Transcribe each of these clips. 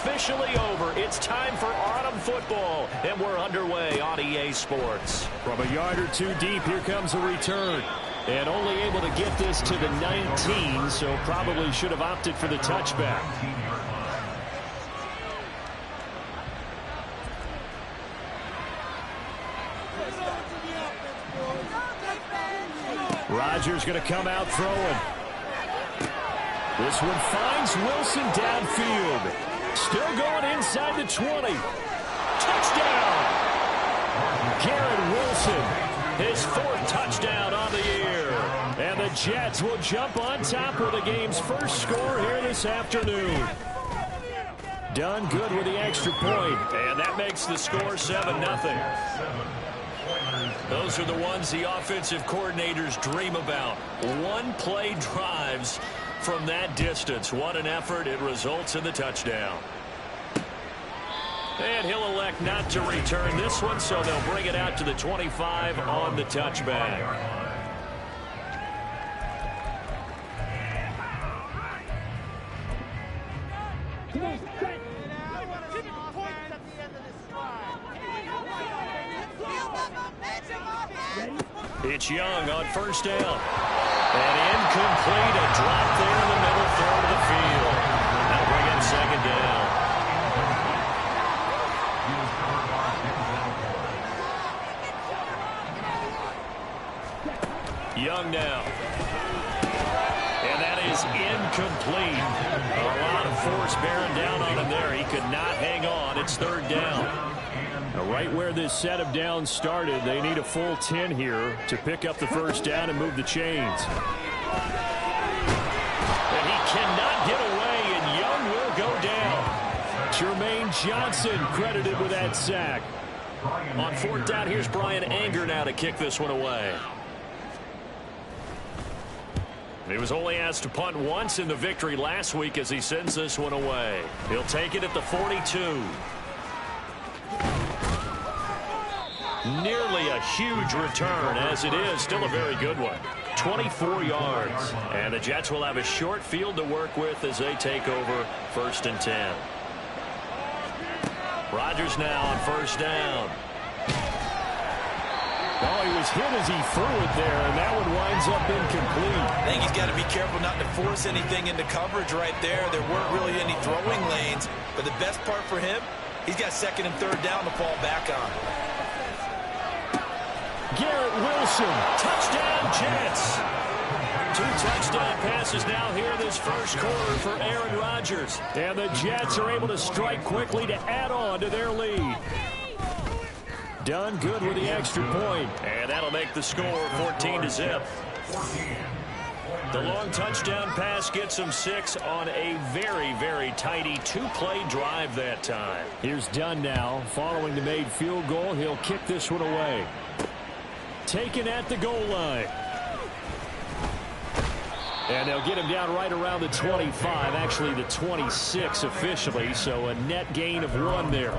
officially over. It's time for autumn football, and we're underway on EA Sports. From a yard or two deep, here comes a return. And only able to get this to the 19, so probably should have opted for the touchback. Rodgers going to come out throwing. This one finds Wilson downfield. Still going inside the 20. Touchdown! Garrett Wilson, his fourth touchdown on the year. And the Jets will jump on top with the game's first score here this afternoon. Done good with the extra point. And that makes the score 7-0. Those are the ones the offensive coordinators dream about. One-play drives from that distance. What an effort. It results in the touchdown. And he'll elect not to return this one, so they'll bring it out to the 25 on the touchback. It's Young on first down. And incomplete, a drop there in the middle third of the field. That'll bring in second down. Young now. And that is incomplete. A lot of force bearing down on him there. He could not hang on. It's third down. Right where this set of downs started, they need a full 10 here to pick up the first down and move the chains. And he cannot get away, and Young will go down. Jermaine Johnson credited with that sack. On fourth down, here's Bryan Anger now to kick this one away. He was only asked to punt once in the victory last week as he sends this one away. He'll take it at the 42. Nearly a huge return, as it is still a very good one. 24 yards. And the Jets will have a short field to work with as they take over first and 10. Rodgers now on first down. Oh, he was hit as he threw it there, and that one winds up incomplete. I think he's got to be careful not to force anything into coverage right there. There weren't really any throwing lanes, but the best part for him, he's got second and third down to fall back on. Garrett Wilson, touchdown Jets. 2 touchdown passes now here in this first quarter for Aaron Rodgers. And the Jets are able to strike quickly to add on to their lead. Done good with the extra point. And that'll make the score 14-0. The long touchdown pass gets him 6 on a very, very tidy 2-play drive that time. Here's Dunn now. Following the made field goal, he'll kick this one away. Taken at the goal line. And they'll get him down right around the 25, actually the 26 officially, so a net gain of 1 there.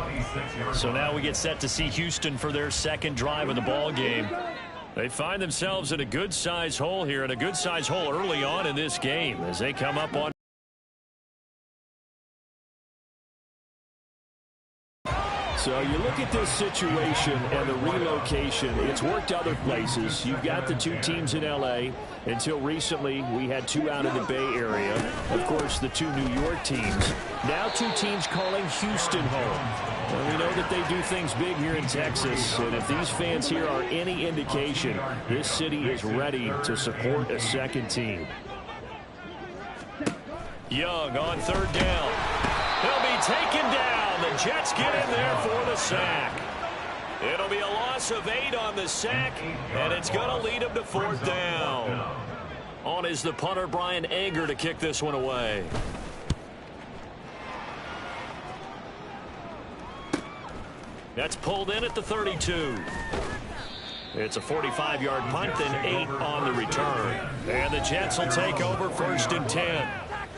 So now we get set to see Houston for their second drive of the ball game. They find themselves in a good-size hole here, and a good-size hole early on in this game as they come up on. So you look at this situation and the relocation. It's worked other places. You've got the 2 teams in L.A. Until recently, we had 2 out in the Bay Area. Of course, the 2 New York teams. Now 2 teams calling Houston home. And we know that they do things big here in Texas. And if these fans here are any indication, this city is ready to support a second team. Young on third down. He'll be taken down. The Jets get in there for the sack. It'll be a loss of 8 on the sack, and it's going to lead him to fourth down. On is the punter, Bryan Anger, to kick this one away. That's pulled in at the 32. It's a 45-yard punt, then 8 on the return. And the Jets will take over first and 10.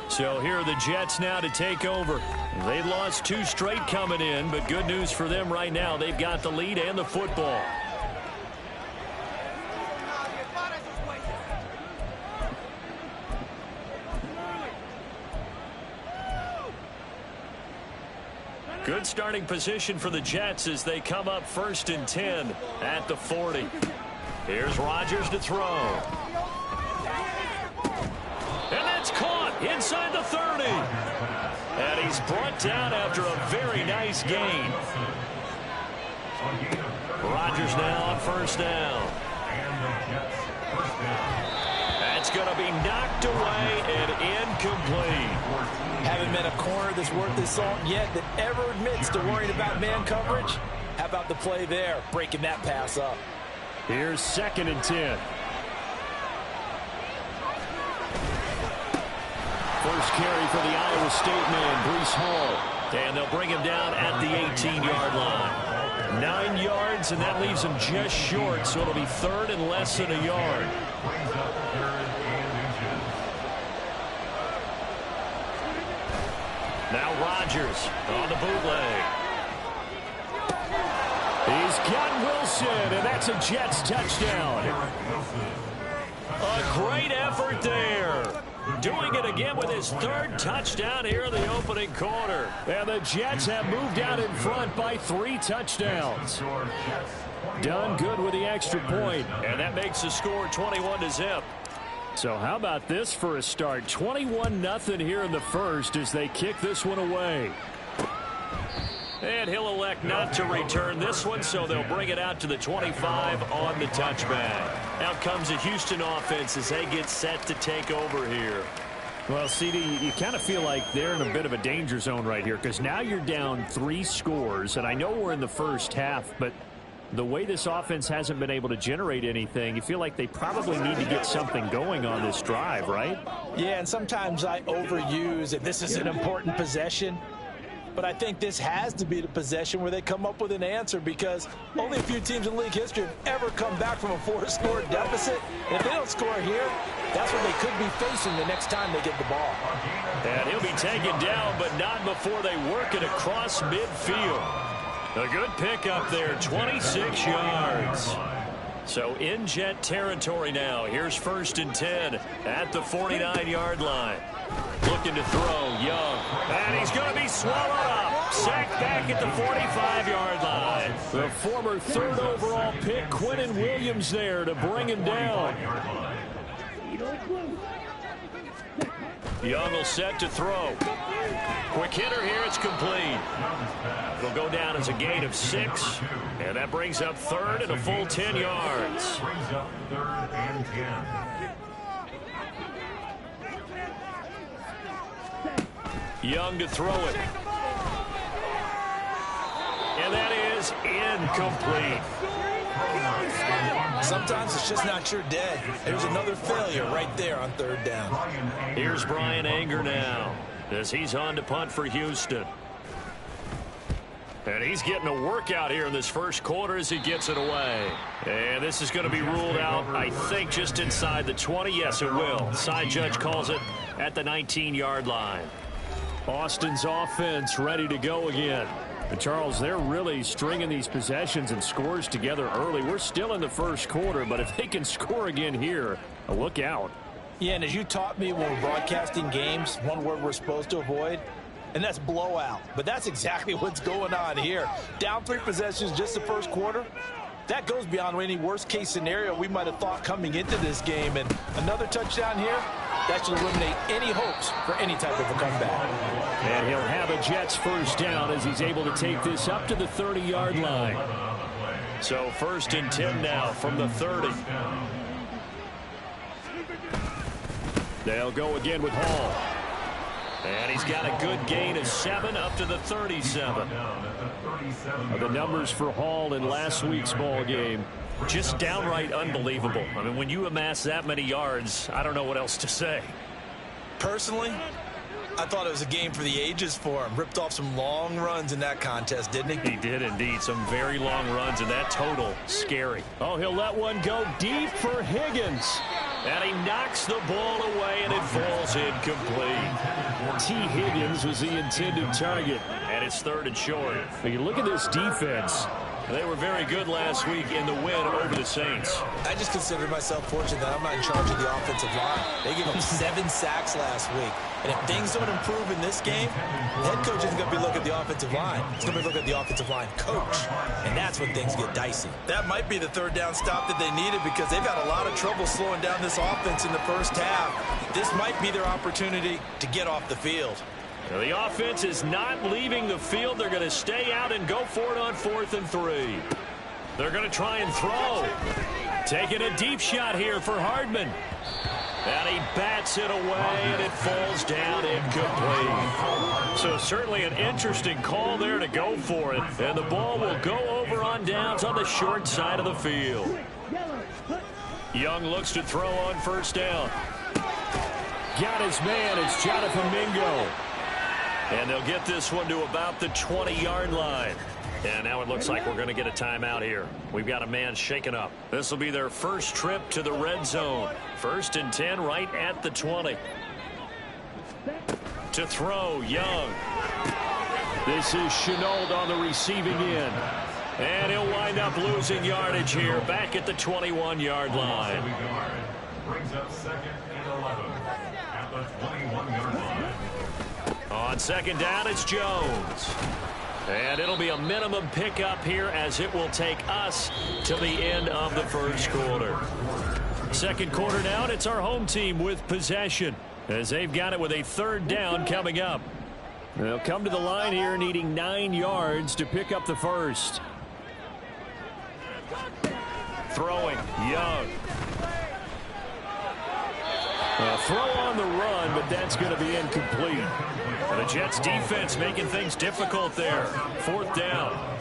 So here are the Jets now to take over. They've lost 2 straight coming in, but good news for them right now. They've got the lead and the football. Good starting position for the Jets as they come up 1st and 10 at the 40. Here's Rodgers to throw. And that's caught inside the 30. And he's brought down after a very nice gain. Rodgers now on 1st down. That's going to be knocked away and incomplete. Haven't met a corner that's worth his salt yet that ever admits to worrying about man coverage. How about the play there, breaking that pass up? Here's 2nd and 10. First carry for the Iowa State man, Breece Hall. And they'll bring him down at the 18-yard line. 9 yards, and that leaves him just short, so it'll be 3rd and less than a yard. Now Rodgers on the bootleg. He's got Wilson, and that's a Jets touchdown. A great effort there. Doing it again with his 3rd touchdown here in the opening quarter. And the Jets have moved out in front by 3 touchdowns. Done good with the extra point. And that makes the score 21-0. So how about this for a start? 21-0 here in the first as they kick this one away. And he'll elect not to return this one, so they'll bring it out to the 25 on the touchback. Out comes the Houston offense as they get set to take over here. Well, CD, you kind of feel like they're in a bit of a danger zone right here because now you're down 3 scores, and I know we're in the first half, but the way this offense hasn't been able to generate anything, you feel like they probably need to get something going on this drive, right? Yeah, and sometimes I overuse it. This is an important possession. But I think this has to be the possession where they come up with an answer because only a few teams in league history have ever come back from a 4-score deficit. And if they don't score here, that's what they could be facing the next time they get the ball. And he'll be taken down, but not before they work it across midfield. A good pickup there, 26 yards. So in Jet territory now. Here's 1st and 10 at the 49-yard line. Looking to throw, Young. And he's going to be swallowed up. Sacked back at the 45-yard line. The former 3rd overall pick, Quinnen Williams there to bring him down. Young will set to throw. Quick hitter here, it's complete. It'll go down as a gain of 6. And that brings up 3rd and a full 10 yards. Young to throw it. And that is incomplete. Sometimes it's just not your day. There's another failure right there on 3rd down. Here's Brian Anger now as he's on to punt for Houston. And he's getting a workout here in this first quarter as he gets it away. And this is going to be ruled out, I think, just inside the 20. Yes, it will. Side judge calls it at the 19-yard line. Austin's offense ready to go again. And Charles, they're really stringing these possessions and scores together early. We're still in the first quarter, but if they can score again here, look out. Yeah, and as you taught me when we're broadcasting games, one word we're supposed to avoid, and that's blowout. But that's exactly what's going on here. Down 3 possessions just the first quarter. That goes beyond any worst-case scenario we might have thought coming into this game. And another touchdown here, that should eliminate any hopes for any type of a comeback. And he'll have a Jets first down as he's able to take this up to the 30-yard line. So 1st and 10 now from the 30. They'll go again with Hall. And he's got a good gain of 7 up to the 37. The numbers for Hall in last week's ball game, just downright unbelievable. I mean, when you amass that many yards, I don't know what else to say. Personally, I thought it was a game for the ages for him. Ripped off some long runs in that contest, didn't he? He did indeed. Some very long runs, and that total, scary. Oh, he'll let one go deep for Higgins. And he knocks the ball away, and it falls incomplete. T. Higgins was the intended target. And it's 3rd and short. But you look at this defense. They were very good last week in the win over the Saints. I just consider myself fortunate that I'm not in charge of the offensive line. They gave up 7 sacks last week. And if things don't improve in this game, head coach isn't going to be looking at the offensive line. He's going to be looking at the offensive line coach. And that's when things get dicey. That might be the third down stop that they needed because they've had a lot of trouble slowing down this offense in the first half. This might be their opportunity to get off the field. The offense is not leaving the field. They're going to stay out and go for it on 4th and 3. They're going to try and throw. Taking a deep shot here for Hardman. And he bats it away, and it falls down incomplete. So certainly an interesting call there to go for it. And the ball will go over on downs on the short side of the field. Young looks to throw on 1st down. Got his man. It's Jonathan Mingo. And they'll get this one to about the 20-yard line. And now it looks like we're going to get a timeout here. We've got a man shaken up. This will be their first trip to the red zone. 1st and 10 right at the 20. To throw, Young. This is Shenault on the receiving end. And he'll wind up losing yardage here back at the 21-yard line. Brings up 2nd and 11 at the 21-yard line. On 2nd down, it's Jones. And it'll be a minimum pickup here as it will take us to the end of the 1st quarter. 2nd quarter now, and it's our home team with possession as they've got it with a 3rd down coming up. They'll come to the line here needing 9 yards to pick up the 1st. Throwing, Young. A throw on the run, but that's going to be incomplete. The Jets defense making things difficult there. 4th down.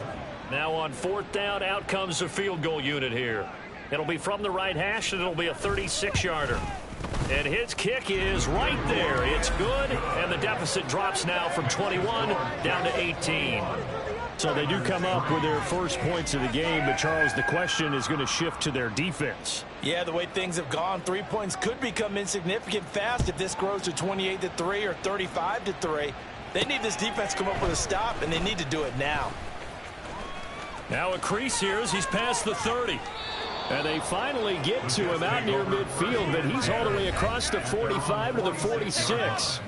Now on 4th down, out comes the field goal unit here. It'll be from the right hash, and it'll be a 36-yarder. And his kick is right there. It's good, and the deficit drops now from 21 down to 18. So they do come up with their first points of the game, but Charles, the question is going to shift to their defense. Yeah, the way things have gone, 3 points could become insignificant fast if this grows to 28-3 or 35-3. They need this defense to come up with a stop, and they need to do it now. Now a crease here as he's past the 30. And they finally get to him out near midfield, but he's all the way across the 45 to the 46.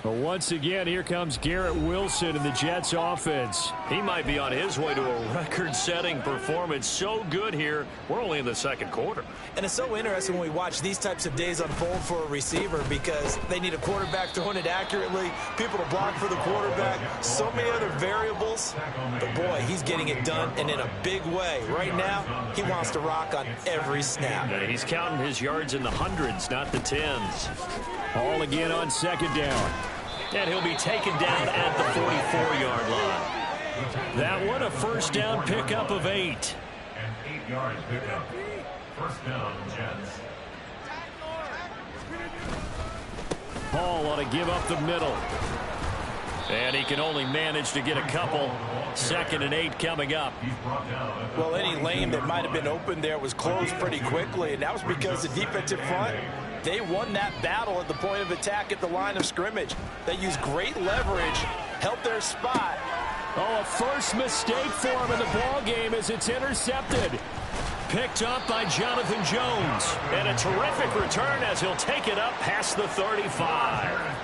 But once again, here comes Garrett Wilson in the Jets offense. He might be on his way to a record-setting performance. So good here. We're only in the 2nd quarter. And it's so interesting when we watch these types of days unfold for a receiver because they need a quarterback throwing it accurately, people to block for the quarterback, so many other variables. But, boy, he's getting it done and in a big way. Right now, he wants to rock on every snap. Yeah, he's counting his yards in the hundreds, not the tens. All again on 2nd down. And he'll be taken down at the 44-yard line. That one a 1st down pickup of 8. And 8 yards pickup. 1st down, Jets. Paul ought to give up the middle. And he can only manage to get a couple. 2nd and 8 coming up. Well, any lane that might have been open there was closed pretty quickly, and that was because the defensive front, they won that battle at the point of attack at the line of scrimmage. They used great leverage, held their spot. Oh, a first mistake for him in the ball game as it's intercepted. Picked up by Jonathan Jones. And a terrific return as he'll take it up past the 35.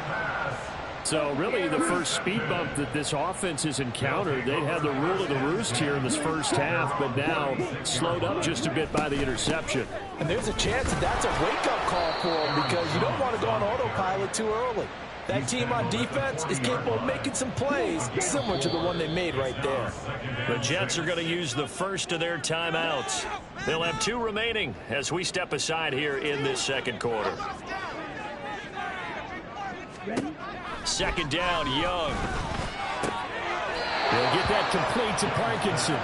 So really the first speed bump that this offense has encountered, they had the rule of the roost here in this first half, but now slowed up just a bit by the interception. And there's a chance that that's a wake-up call for them because you don't want to go on autopilot too early. That team on defense is capable of making some plays similar to the one they made right there. The Jets are going to use the first of their timeouts. They'll have 2 remaining as we step aside here in this 2nd quarter. 2nd down, Young. They'll get that complete to Parkinson.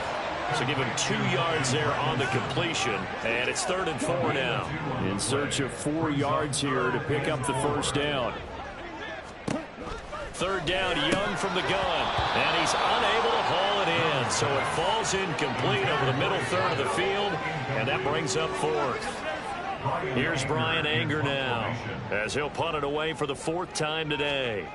So give him 2 yards there on the completion, and it's 3rd and 4 now. In search of 4 yards here to pick up the 1st down. 3rd down, Young from the gun, and he's unable to haul it in. So it falls incomplete over the middle third of the field, and that brings up 4th. Here's Brian Anger now as he'll punt it away for the 4th time today.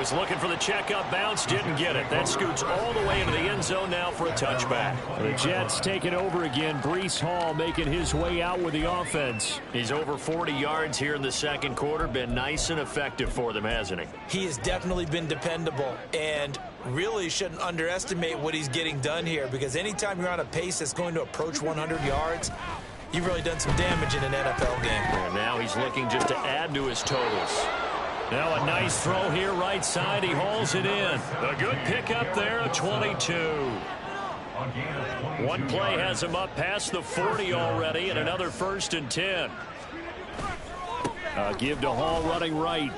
was looking for the checkup bounce, didn't get it. That scoots all the way into the end zone now for a touchback. The Jets take it over again. Breece Hall making his way out with the offense. He's over 40 yards here in the second quarter. Been nice and effective for them, hasn't he? He has definitely been dependable, and really shouldn't underestimate what he's getting done here, because anytime you're on a pace that's going to approach 100 yards, you've really done some damage in an NFL game. And now he's looking just to add to his totals. Now a nice throw here right side. He hauls it in. A good pickup there of 22. One play has him up past the 40 already, and another 1st and 10. Give to Hall running right.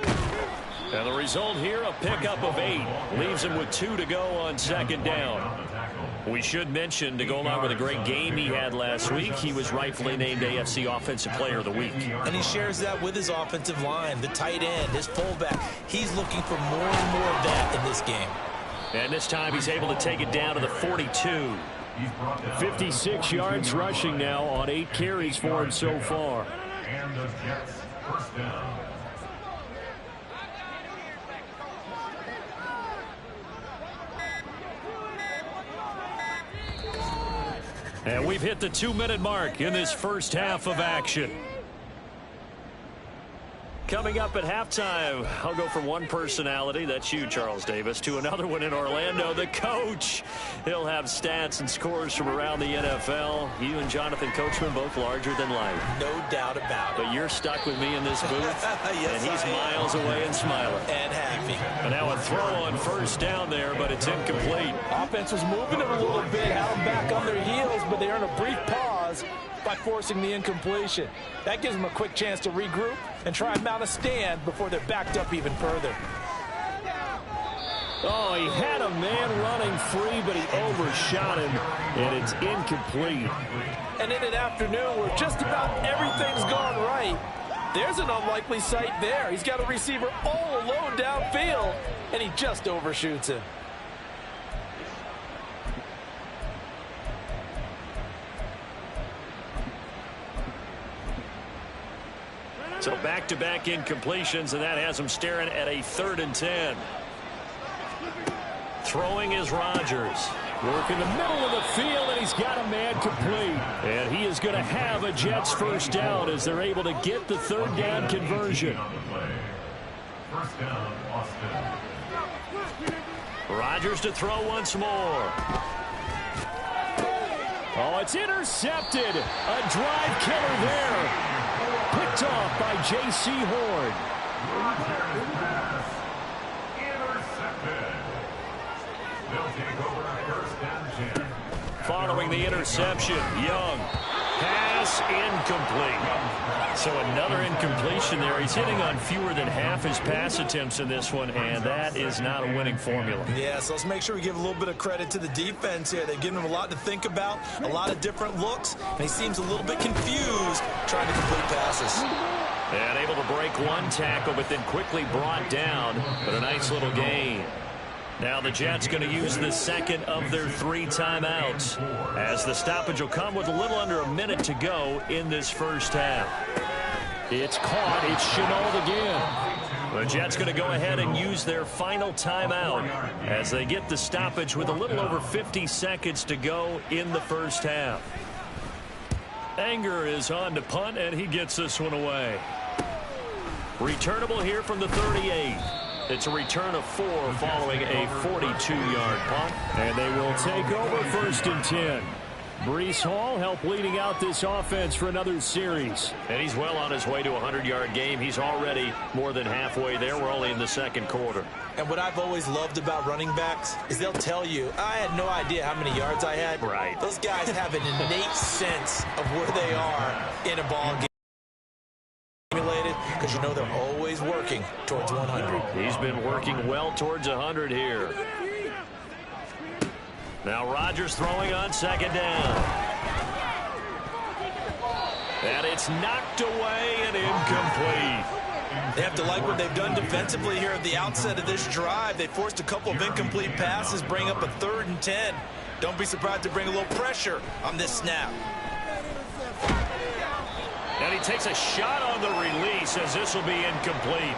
And the result here, a pickup of 8. Leaves him with 2 to go on second down. We should mention, to go along with a great game he had last week, he was rightfully named AFC Offensive Player of the Week. And he shares that with his offensive line, the tight end, his fullback. He's looking for more and more of that in this game. And this time he's able to take it down to the 42. 56 yards rushing now on 8 carries for him so far. And the Jets first down. And we've hit the 2-minute mark in this first half of action. Coming up at halftime, I'll go from one personality, that's you, Charles Davis, to another one in Orlando, the coach. He'll have stats and scores from around the NFL. You and Jonathan Coachman both larger than life. No doubt about it. But you're stuck with me in this booth, yes, and he's miles away and smiling. And happy. And now a throw on first down there, but it's incomplete. Offense was moving them a little bit, had them back on their heels, but they earned a brief pause by forcing the incompletion. That gives them a quick chance to regroup and try and mount a stand before they're backed up even further. Oh, he had a man running free, but he overshot him, and it's incomplete. And in an afternoon where just about everything's gone right, there's an unlikely sight there. He's got a receiver all alone downfield, and he just overshoots him. So back-to-back incompletions, and that has him staring at a 3rd and 10. Throwing is Rodgers. Working the middle of the field, and he's got a man complete. And he is going to have a Jets first down as they're able to get the 3rd down conversion. First down, Austin. Rodgers to throw once more. Oh, it's intercepted. A drive killer there. Picked off by J.C. Horn. Intercepted. They'll take over first and 10. Following the interception, Young. Pass incomplete. So another incompletion there. He's hitting on fewer than half his pass attempts in this one, and that is not a winning formula. Yeah, so let's make sure we give a little bit of credit to the defense here. They've given him a lot to think about, a lot of different looks, and he seems a little bit confused trying to complete passes. And able to break one tackle, but then quickly brought down. But a nice little gain. Now the Jets going to use the second of their 3 timeouts, as the stoppage will come with a little under a minute to go in this first half. It's caught. It's Shenault again. The Jets going to go ahead and use their final timeout as they get the stoppage with a little over 50 seconds to go in the first half. Anger is on to punt, and he gets this one away. Returnable here from the 38. It's a return of 4 following a 42-yard punt. And they will take over 1st and 10. Breece Hall helped leading out this offense for another series. And he's well on his way to a 100-yard game. He's already more than halfway there. We're only in the second quarter. And what I've always loved about running backs is they'll tell you, I had no idea how many yards I had. Right. Those guys have an innate sense of where they are in a ball game. Because you know they're always working towards 100. He's been working well towards 100 here. Now Rodgers throwing on second down. And it's knocked away and incomplete. They have to like what they've done defensively here at the outset of this drive. They forced a couple of incomplete passes, bring up a 3rd and 10. Don't be surprised to bring a little pressure on this snap. And he takes a shot on the release as this will be incomplete.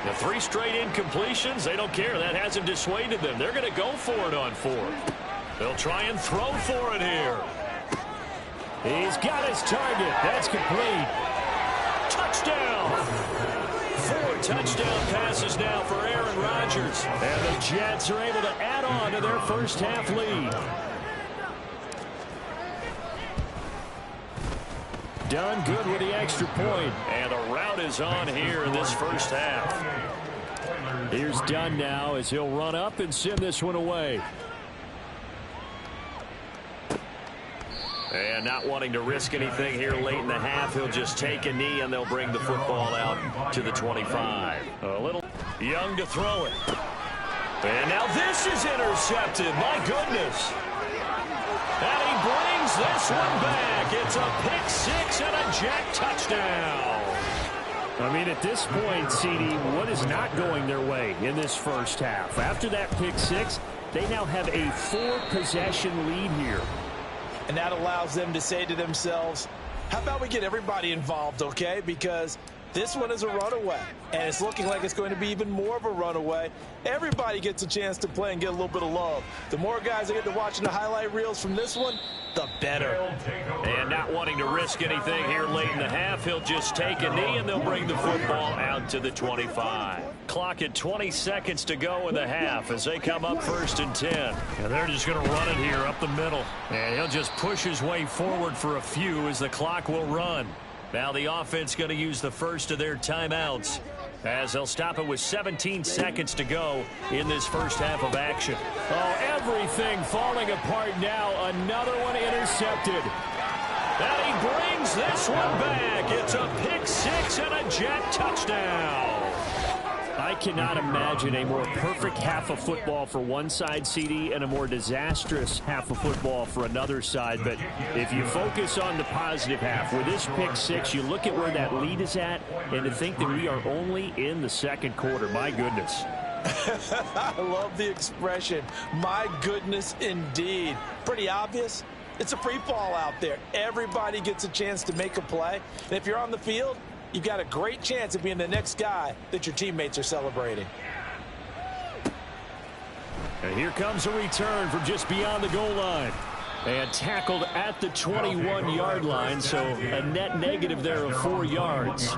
The 3 straight incompletions, they don't care. That hasn't dissuaded them. They're going to go for it on 4th. They'll try and throw for it here. He's got his target. That's complete. Touchdown! 4 touchdown passes now for Aaron Rodgers. And the Jets are able to add on to their first half lead. Done good with the extra point. And the route is on here in this first half. Here's Dunn now as he'll run up and send this one away. And not wanting to risk anything here late in the half, he'll just take a knee and they'll bring the football out to the 25. A little young to throw it. And now this is intercepted. My goodness. And he brings this one back. It's a pick 6 and a Jet touchdown. I mean, at this point, CD, what is not going their way in this first half? After that pick 6, they now have a 4-possession lead here. And that allows them to say to themselves, how about we get everybody involved, okay? Because this one is a runaway, and it's looking like it's going to be even more of a runaway. Everybody gets a chance to play and get a little bit of love. The more guys that get to watching the highlight reels from this one, the better. And not wanting to risk anything here late in the half, he'll just take a knee and they'll bring the football out to the 25. Clock at 20 seconds to go in the half as they come up 1st and 10. And they're just going to run it here up the middle. And he'll just push his way forward for a few as the clock will run. Now the offense going to use the first of their timeouts as they'll stop it with 17 seconds to go in this first half of action. Oh, everything falling apart now. Another one intercepted. And he brings this one back. It's a pick 6 and a Jet touchdown. I cannot imagine a more perfect half of football for one side, CD, and a more disastrous half of football for another side. But if you focus on the positive half, with this pick 6, you look at where that lead is at, and to think that we are only in the second quarter. My goodness. I love the expression, my goodness indeed. Pretty obvious. It's a free fall out there. Everybody gets a chance to make a play. And if you're on the field, you've got a great chance of being the next guy that your teammates are celebrating. And here comes a return from just beyond the goal line. And tackled at the 21-yard line, so a net negative there of 4 yards.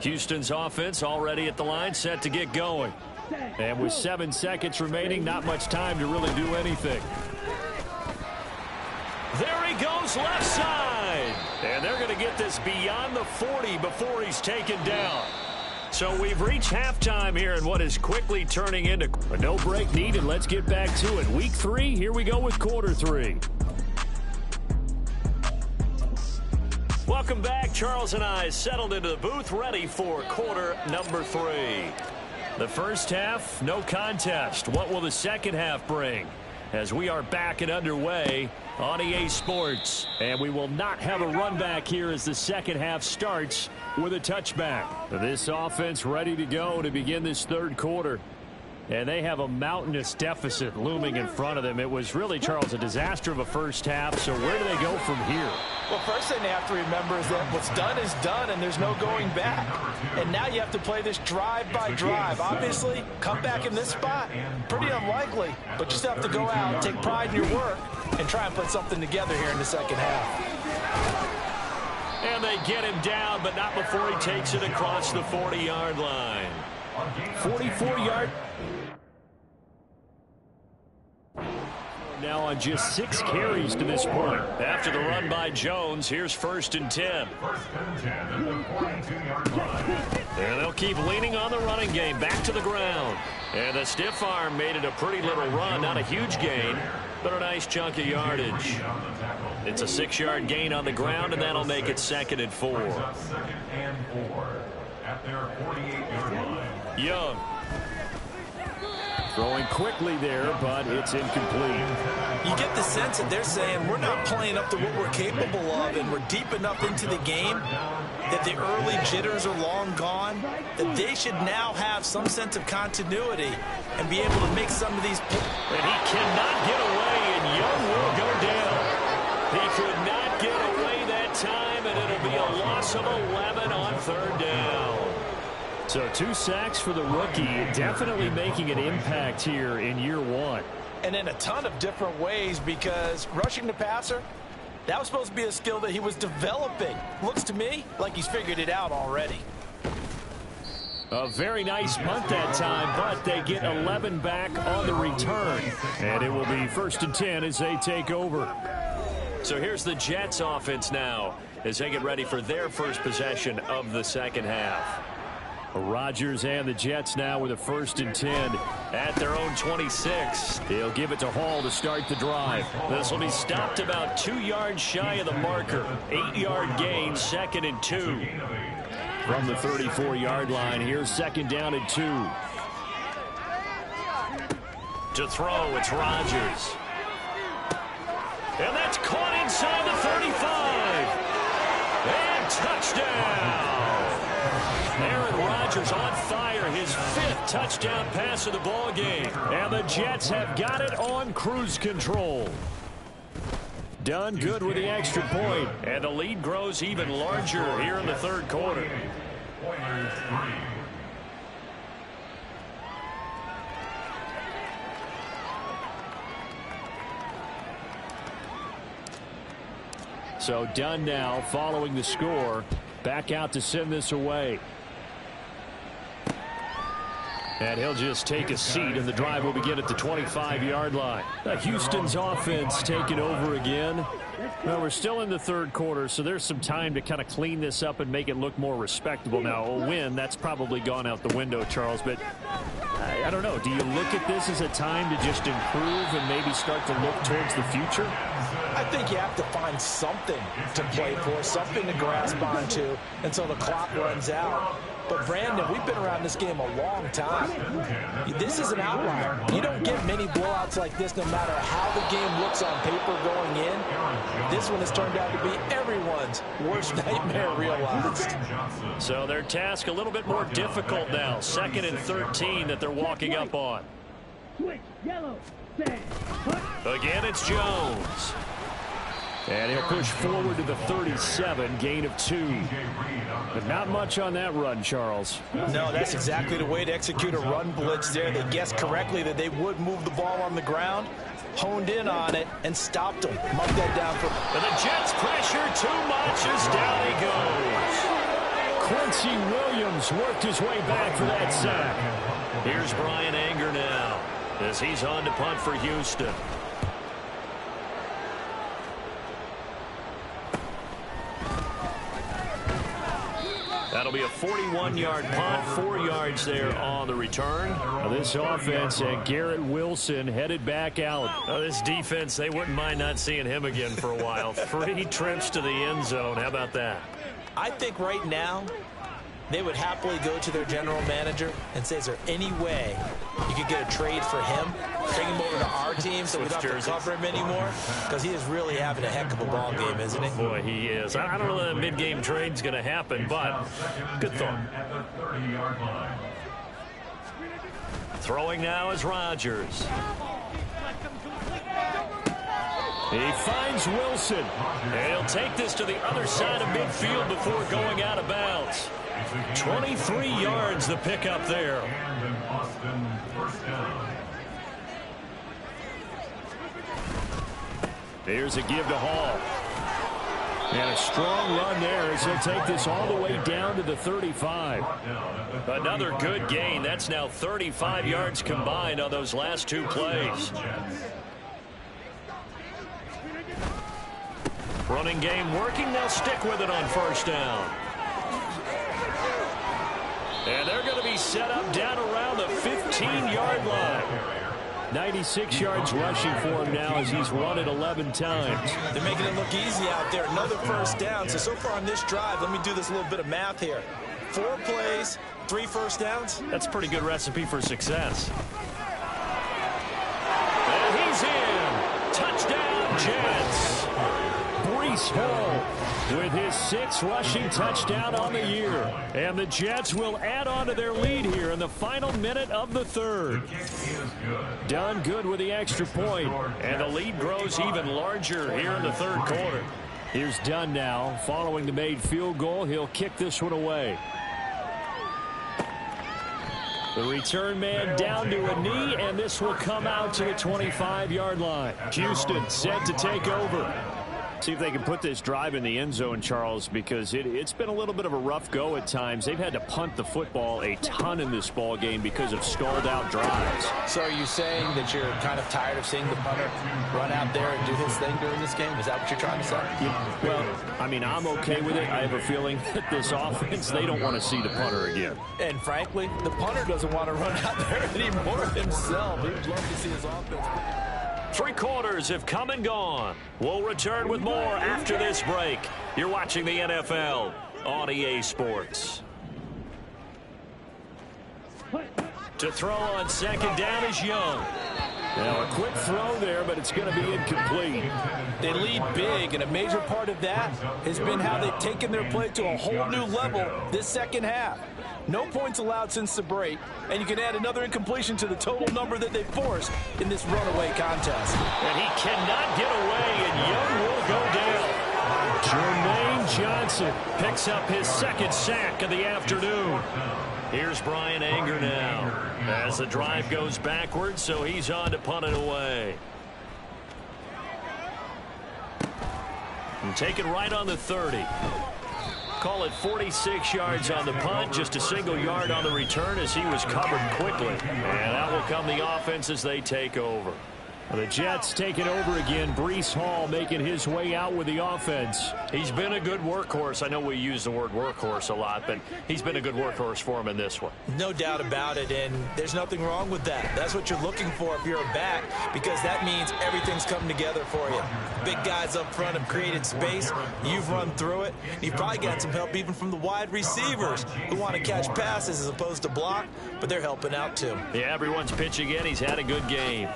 Houston's offense already at the line, set to get going. And with 7 seconds remaining, not much time to really do anything. There he goes left side. And they're going to get this beyond the 40 before he's taken down. So we've reached halftime here in what is quickly turning into a no break needed. Let's get back to it. Week 3, here we go with quarter 3. Welcome back. Charles and I settled into the booth ready for quarter number 3. The first half, no contest. What will the second half bring? As we are back and underway on EA Sports. And we will not have a run back here as the second half starts with a touchback. This offense ready to go to begin this third quarter. And they have a mountainous deficit looming in front of them. It was really, Charles, a disaster of a first half. So where do they go from here? Well, first thing they have to remember is that what's done is done, and there's no going back. And now you have to play this drive by drive. Obviously, come back in this spot, pretty unlikely. But you still have to go out, take pride in your work, and try and put something together here in the second half. And they get him down, but not before he takes it across the 40-yard line. 44-yard. Now on just 6 carries to this point. After the run by Jones, here's 1st and 10. And they'll keep leaning on the running game. Back to the ground. And the stiff arm made it a pretty little run. Not a huge gain, but a nice chunk of yardage. It's a 6-yard gain on the ground, and that'll make it 2nd and 4. Young. Throwing quickly there, but it's incomplete. You get the sense that they're saying we're not playing up to what we're capable of, and we're deep enough into the game that the early jitters are long gone, that they should now have some sense of continuity and be able to make some of these. And he cannot get away, and Young will go down. He could not get away that time, and it'll be a loss of 11 on 3rd down. So 2 sacks for the rookie, definitely making an impact here in year 1. And in a ton of different ways, because rushing the passer, that was supposed to be a skill that he was developing. Looks to me like he's figured it out already. A very nice punt that time, but they get 11 back on the return. And it will be 1st and 10 as they take over. So here's the Jets offense now as they get ready for their first possession of the second half. Rodgers and the Jets now with a 1st and 10 at their own 26. He'll give it to Hall to start the drive. This will be stopped about 2 yards shy of the marker. 8-yard gain, 2nd and 2. From the 34-yard line, here's 2nd down and 2. To throw, it's Rodgers. And that's caught inside the 35. And touchdown. Aaron Rodgers on fire, his 5th touchdown pass of the ball game. And the Jets have got it on cruise control. Done good with the extra point. And the lead grows even larger here in the 3rd quarter. So Dunn now following the score. Back out to send this away. And he'll just take a seat, and the drive will begin at the 25-yard line. Houston's offense taking over again. Well, we're still in the 3rd quarter, so there's some time to kind of clean this up and make it look more respectable. Now, a win, that's probably gone out the window, Charles, but I don't know. Do you look at this as a time to just improve and maybe start to look towards the future? I think you have to find something to play for, something to grasp onto until the clock runs out. But, Brandon, we've been around this game a long time. This is an outlier. You don't get many blowouts like this no matter how the game looks on paper going in. This one has turned out to be everyone's worst nightmare realized. So their task a little bit more difficult now. 2nd and 13 that they're walking up on. Again, it's Jones. And he'll push forward to the 37, gain of 2. But not much on that run, Charles. No, that's exactly the way to execute a run blitz there. They guessed correctly that they would move the ball on the ground, honed in on it, and stopped them. Mark that down for... And the Jets pressure too much as down he goes. Quincy Williams worked his way back for that sack. Here's Brian Anger now as he's on to punt for Houston. That'll be a 41-yard punt, 4 yards there on the return. Now this offense and Garrett Wilson headed back out. This defense, they wouldn't mind not seeing him again for a while. 3 trips to the end zone. How about that? I think right now they would happily go to their general manager and say, is there any way you could get a trade for him, bring him over to our team so we don't have to cover him anymore? Because he is really having a heck of a ball game, isn't he? Boy, he is. I don't know that mid-game trade's going to happen, but good thought. Throwing now is Rodgers. He finds Wilson. And he'll take this to the other side of midfield before going out of bounds. 23 yards the pickup there. There's a give to Hall. And a strong run there as he'll take this all the way down to the 35. Another good gain. That's now 35 yards combined on those last 2 plays. Running game working. They'll stick with it on 1st down. And they're going to be set up down around the 15-yard line. 96 yards rushing for him now as he's run it 11 times. They're making it look easy out there. Another 1st down. So far on this drive, let me do this little bit of math here. 4 plays, 3 1st downs. That's a pretty good recipe for success. And he's in. Touchdown, Jets. Breece Hall with his 6th rushing touchdown on the year. And the Jets will add on to their lead here in the final minute of the 3rd. Done good with the extra point. And the lead grows even larger here in the 3rd quarter. Here's Dunn now. Following the made field goal, he'll kick this one away. The return man down to a knee, and this will come out to the 25-yard line. Houston set to take over. See if they can put this drive in the end zone, Charles, because it's been a little bit of a rough go at times. They've had to punt the football a ton in this ball game because of stalled-out drives. So are you saying that you're kind of tired of seeing the punter run out there and do his thing during this game? Is that what you're trying to say? Yeah, well, I mean, I'm okay with it. I have a feeling that this offense, they don't want to see the punter again. And frankly, the punter doesn't want to run out there anymore himself. He would love to see his offense. 3 quarters have come and gone. We'll return with more after this break. You're watching the NFL on EA Sports. To throw on second down is Young. Now, a quick throw there, but it's going to be incomplete. They lead big, and a major part of that has been how they've taken their play to a whole new level this second half. No points allowed since the break, and you can add another incompletion to the total number that they forced in this runaway contest. And he cannot get away, and Young will go down. Jermaine Johnson Picks up his second sack of the afternoon. Here's Brian Anger now as the drive goes backwards, so he's on to punt it away. And take it right on the 30. Call it 46 yards on the punt, just a single yard on the return as he was covered quickly. And out will come the offense as they take over. The Jets taking over again. Breece Hall making his way out with the offense. He's been a good workhorse. I know we use the word workhorse a lot, but he's been a good workhorse for him in this one. No doubt about it, and there's nothing wrong with that. That's what you're looking for if you're a back, because that means everything's come together for you. Big guys up front have created space. You've run through it. You've probably got some help even from the wide receivers who want to catch passes as opposed to block, but they're helping out too. Yeah, everyone's pitching in. He's had a good game.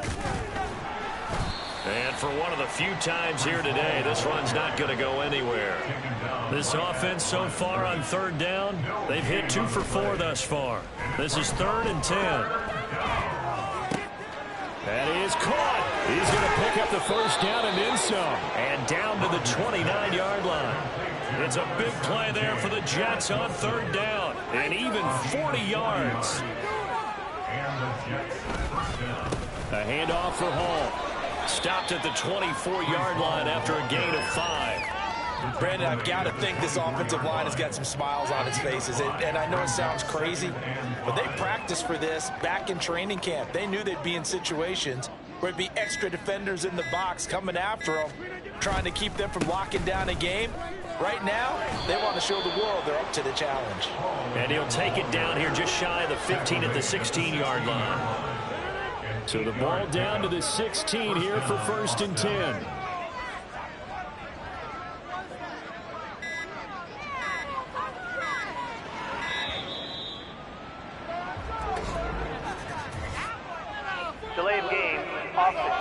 And for one of the few times here today, this run's not going to go anywhere. This offense so far on third down, they've hit 2 for 4 thus far. This is 3rd and 10. That is caught. He's going to pick up the first down and then some. And down to the 29-yard line. It's a big play there for the Jets on third down. And even 40 yards. A handoff for Hall. Stopped at the 24-yard line after a gain of 5. Brandon, I've got to think this offensive line has got some smiles on its faces. And I know it sounds crazy, but they practiced for this back in training camp. They knew they'd be in situations where it'd be extra defenders in the box coming after them, trying to keep them from locking down a game. Right now, they want to show the world they're up to the challenge. And he'll take it down here just shy of the 15 at the 16-yard line. So the ball down to the 16 here for 1st and 10. Delay of game, offense.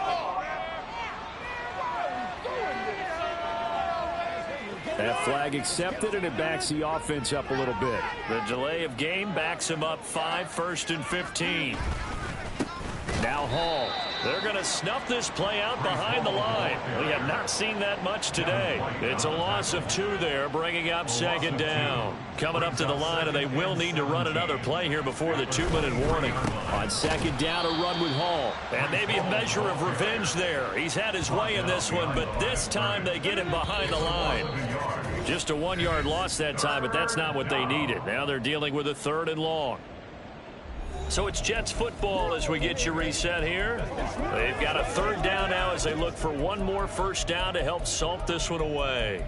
That flag accepted, and it backs the offense up a little bit. The delay of game backs him up 5, 1st and 15. Now Hall. They're going to snuff this play out behind the line. We have not seen that much today. It's a loss of 2 there, bringing up 2nd down. Coming up to the line, and they will need to run another play here before the 2-minute warning. On 2nd down, a run with Hall. And maybe a measure of revenge there. He's had his way in this one, but this time they get him behind the line. Just a 1-yard loss that time, but that's not what they needed. Now they're dealing with a 3rd and long. So it's Jets football as we get you reset here. They've got a 3rd down now as they look for one more first down to help salt this one away.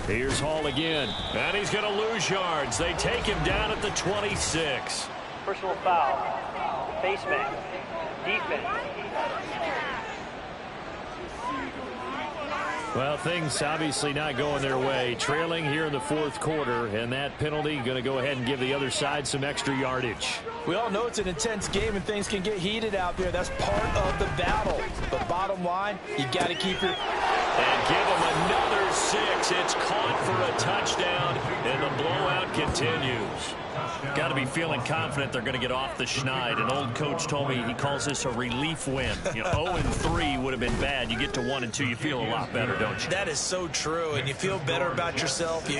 Here's Hall again. And he's going to lose yards. They take him down at the 26. Personal foul. Face mask. Defense. Well, things obviously not going their way. Trailing here in the 4th quarter, and that penalty going to go ahead and give the other side some extra yardage. We all know it's an intense game and things can get heated out there. That's part of the battle. But bottom line, you got to keep your... And give him another 6. It's caught for a touchdown, and the blowout continues. Got to be feeling confident they're going to get off the schneid. An old coach told me he calls this a relief win. 0-3 would have been bad. You get to 1-2, you feel a lot better. don't you? That is so true, and you feel better about yourself. You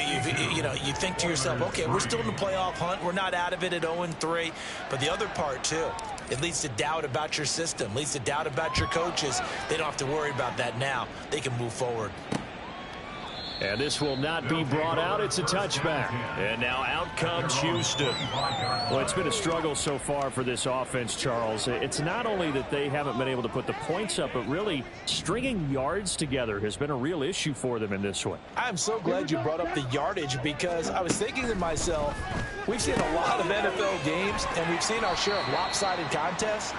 think to yourself, okay, we're still in the playoff hunt. We're not out of it at 0-3. But the other part, too, it leads to doubt about your system, leads to doubt about your coaches. They don't have to worry about that now. They can move forward. And this will not be brought out. It's a touchback. And now out comes Houston. Well, it's been a struggle so far for this offense, Charles. It's not only that they haven't been able to put the points up, but really stringing yards together has been a real issue for them in this one. I'm so glad you brought up the yardage, because I was thinking to myself, we've seen a lot of NFL games, and we've seen our share of lopsided contests,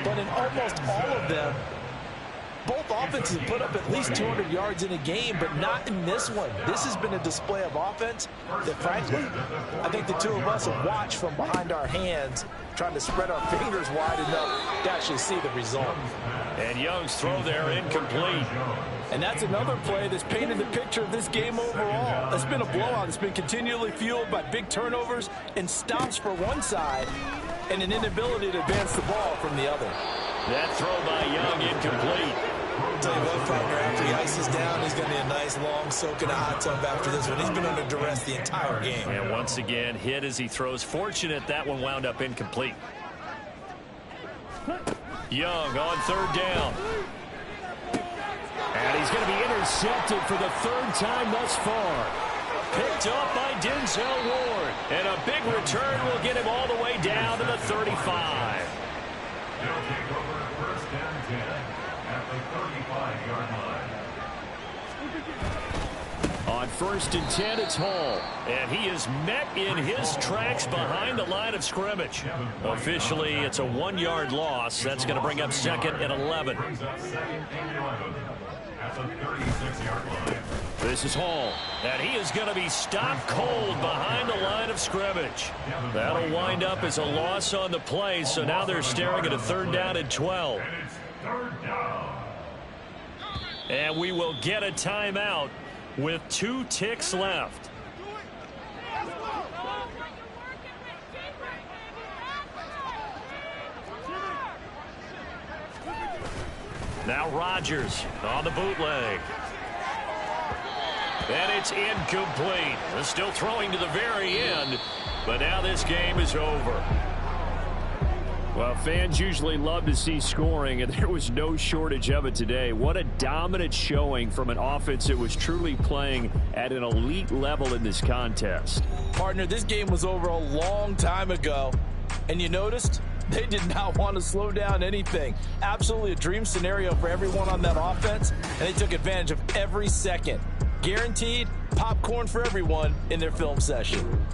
but in almost all of them, both offenses put up at least 200 yards in a game, but not in this one. This has been a display of offense that, frankly, I think the two of us have watched from behind our hands, trying to spread our fingers wide enough to actually see the result. And Young's throw there incomplete. And that's another play that's painted the picture of this game overall. It's been a blowout. It's been continually fueled by big turnovers and stops for one side and an inability to advance the ball from the other. That throw by Young incomplete. I'll tell you what, partner, after he ices down, he's going to be a nice long soak in a hot tub after this one. He's been under duress the entire game. And once again, hit as he throws. Fortunate that one wound up incomplete. Young on third down. And he's going to be intercepted for the third time thus far. Picked up by Denzel Ward. And a big return will get him all the way down to the 35. They'll take over first and 10 at the 35-yard line. On first and 10, it's Hall. And he is met in his tracks behind the line of scrimmage. Officially, it's a 1-yard loss. That's going to bring up second and 11. Brings up second and 11 at the 36-yard line. This is Hall. And he is going to be stopped cold behind the line of scrimmage. That'll wind up as a loss on the play, so now they're staring at a third down and 12. And it's third down. And we will get a timeout with 2 ticks left. Now Rodgers on the bootleg. And it's incomplete. They're still throwing to the very end, but now this game is over. Well, fans usually love to see scoring, and there was no shortage of it today. What a dominant showing from an offense that was truly playing at an elite level in this contest. Partner, this game was over a long time ago, and you noticed they did not want to slow down anything. Absolutely a dream scenario for everyone on that offense, and they took advantage of every second. Guaranteed popcorn for everyone in their film session.